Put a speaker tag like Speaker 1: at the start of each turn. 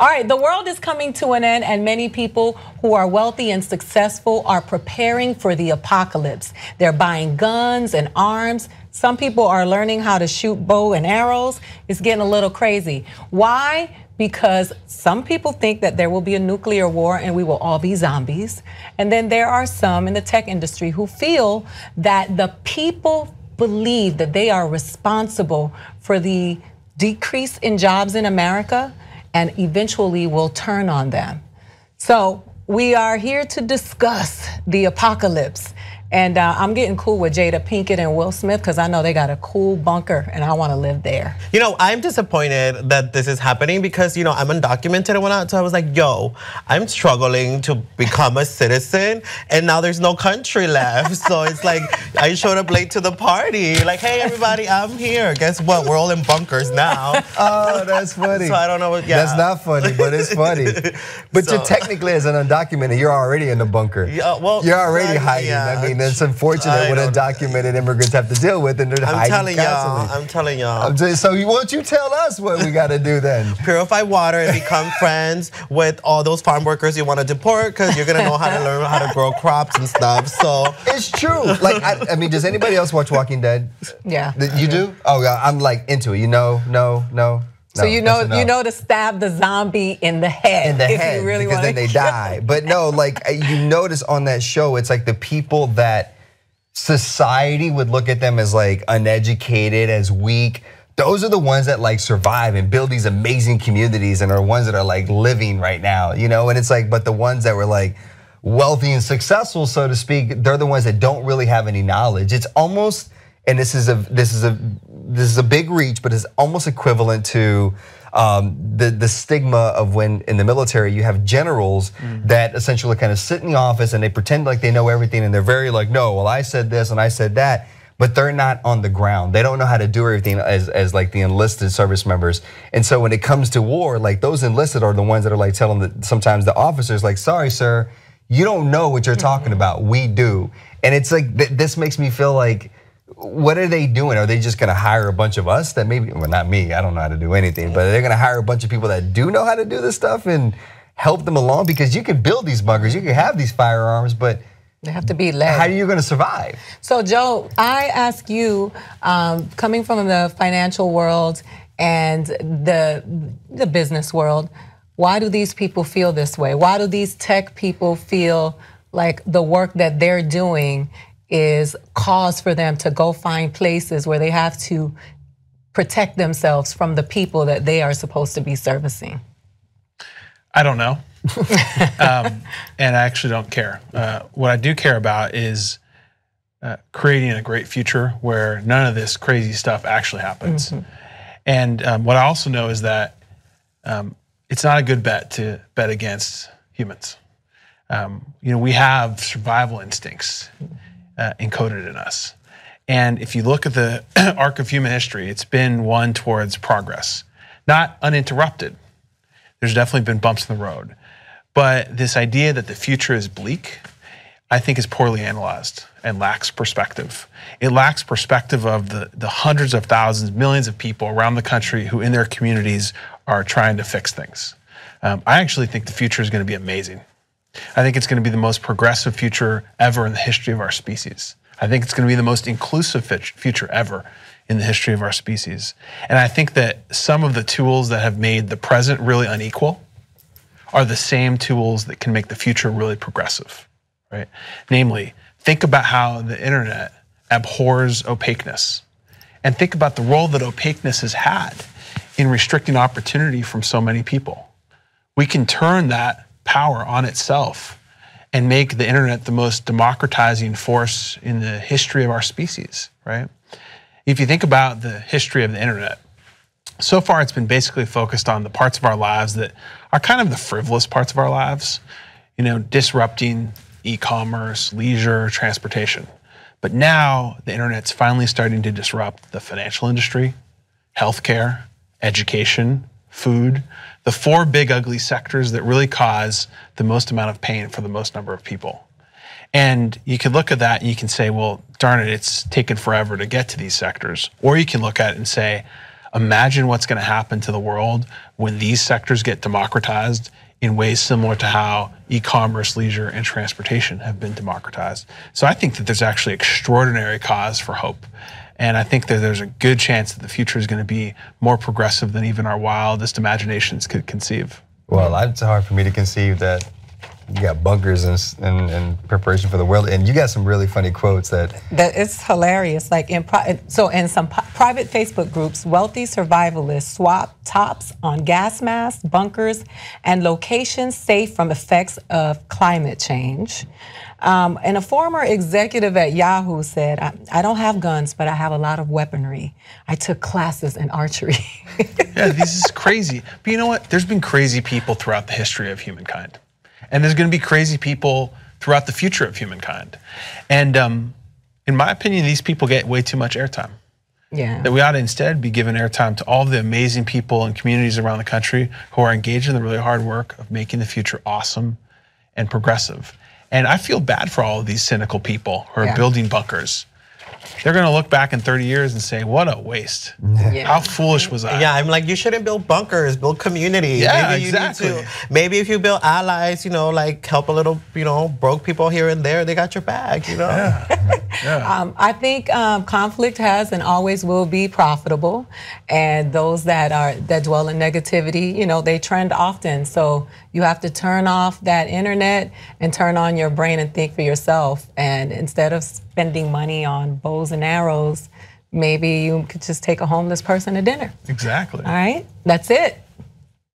Speaker 1: All right, the world is coming to an end, and many people who are wealthy and successful are preparing for the apocalypse. They're buying guns and arms. Some people are learning how to shoot bow and arrows. It's getting a little crazy. Why? Because some people think that there will be a nuclear war and we will all be zombies. And then there are some in the tech industry who feel that the people believe that they are responsible for the decrease in jobs in America and eventually will turn on them. So we are here to discuss the apocalypse. And I'm getting cool with Jada Pinkett and Will Smith because I know they got a cool bunker and I want to live there.
Speaker 2: You know, I'm disappointed that this is happening because, you know, I'm undocumented and whatnot. So I was like, yo, I'm struggling to become a citizen and now there's no country left. So it's like, I showed up late to the party. Like, hey, everybody, I'm here. Guess what? We're all in bunkers now.
Speaker 3: Oh, that's funny.
Speaker 2: So I don't know what, yeah.
Speaker 3: That's not funny, but it's funny. But so, you're technically, as an undocumented, you're already in the bunker. Yeah, well, you're already hiding. Yeah. I mean, it's unfortunate what undocumented immigrants have to deal with, and they're hiding constantly.
Speaker 2: I'm telling y'all.
Speaker 3: So why don't you tell us what we got to do then?
Speaker 2: Purify water and become friends with all those farm workers you want to deport because you're gonna know how to learn how to grow crops and stuff. So
Speaker 3: it's true. Like I mean, does anybody else watch Walking Dead?
Speaker 1: Yeah.
Speaker 3: You do? Oh yeah, I'm like into it. You know, no.
Speaker 1: So you know to stab the zombie in the head.
Speaker 3: In the head, really because then they die. But no, like you notice on that show, it's like the people that society would look at them as like uneducated, as weak. Those are the ones that like survive and build these amazing communities and are ones that are like living right now, you know? And it's like, but the ones that were like wealthy and successful, so to speak, they're the ones that don't really have any knowledge. It's almost, and this is a big reach, but it's almost equivalent to the stigma of when in the military you have generals that essentially kind of sit in the office and they pretend like they know everything and they're very like, no, well I said this and I said that, but they're not on the ground. They don't know how to do everything as like the enlisted service members. And so when it comes to war, like those enlisted are the ones that are like telling sometimes the officers like, sorry sir, you don't know what you're talking about, we do. And it's like, this makes me feel like, what are they doing? Are they just gonna hire a bunch of us that maybe, well not me, I don't know how to do anything, but they're gonna hire a bunch of people that do know how to do this stuff and help them along? Because you can build these bunkers, you can have these firearms, but
Speaker 1: they have to be led.
Speaker 3: How are you gonna survive?
Speaker 1: So Joe, I ask you, coming from the financial world and the business world, why do these people feel this way? Why do these tech people feel like the work that they're doing is cause for them to go find places where they have to protect themselves from the people that they are supposed to be servicing?
Speaker 4: I don't know, and I actually don't care. What I do care about is creating a great future where none of this crazy stuff actually happens. And what I also know is that it's not a good bet to bet against humans. You know, we have survival instincts encoded in us. And if you look at the arc of human history, it's been one towards progress, not uninterrupted. There's definitely been bumps in the road. But this idea that the future is bleak, I think is poorly analyzed and lacks perspective. It lacks perspective of the hundreds of thousands, millions of people around the country who in their communities are trying to fix things. I actually think the future is going to be amazing. I think it's going to be the most progressive future ever in the history of our species. I think it's going to be the most inclusive future ever in the history of our species. And I think that some of the tools that have made the present really unequal are the same tools that can make the future really progressive, right? Namely, think about how the internet abhors opaqueness, and think about the role that opaqueness has had in restricting opportunity from so many people. We can turn that power on itself and make the internet the most democratizing force in the history of our species, right? If you think about the history of the internet, so far it's been basically focused on the parts of our lives that are kind of the frivolous parts of our lives, you know, disrupting e-commerce, leisure, transportation. But now the internet's finally starting to disrupt the financial industry, healthcare, education, food, the four big ugly sectors that really cause the most amount of pain for the most number of people. And you can look at that and you can say, well, darn it, it's taken forever to get to these sectors. Or you can look at it and say, Imagine what's going to happen to the world when these sectors get democratized in ways similar to how e-commerce, leisure, and transportation have been democratized. So I think that there's actually extraordinary cause for hope. And I think that there's a good chance that the future is going to be more progressive than even our wildest imaginations could conceive.
Speaker 3: Well, it's hard for me to conceive that you got bunkers in preparation for the world, and you got some really funny quotes that
Speaker 1: it's hilarious. Like in some private Facebook groups, wealthy survivalists swap tops on gas masks, bunkers, and locations safe from effects of climate change. And a former executive at Yahoo said, I don't have guns, but I have a lot of weaponry. I took classes in archery.
Speaker 4: Yeah, this is crazy. But you know what? There's been crazy people throughout the history of humankind. And there's going to be crazy people throughout the future of humankind. And in my opinion, these people get way too much airtime.
Speaker 1: Yeah.
Speaker 4: That we ought to instead be giving airtime to all the amazing people and communities around the country who are engaged in the really hard work of making the future awesome and progressive. And I feel bad for all of these cynical people who are building bunkers. They're going to look back in 30 years and say, what a waste. Yeah. How foolish was I?
Speaker 2: Yeah, I'm like, you shouldn't build bunkers, build community.
Speaker 4: Yeah,
Speaker 2: maybe
Speaker 4: exactly.
Speaker 2: You need to, maybe if you build allies, like help a little, broke people here and there, they got your back,
Speaker 4: Yeah.
Speaker 1: I think conflict has and always will be profitable. And those that dwell in negativity, they trend often. So you have to turn off that internet and turn on your brain and think for yourself. And instead of spending money on bows and arrows, maybe you could just take a homeless person to dinner.
Speaker 4: Exactly.
Speaker 1: All right, that's it.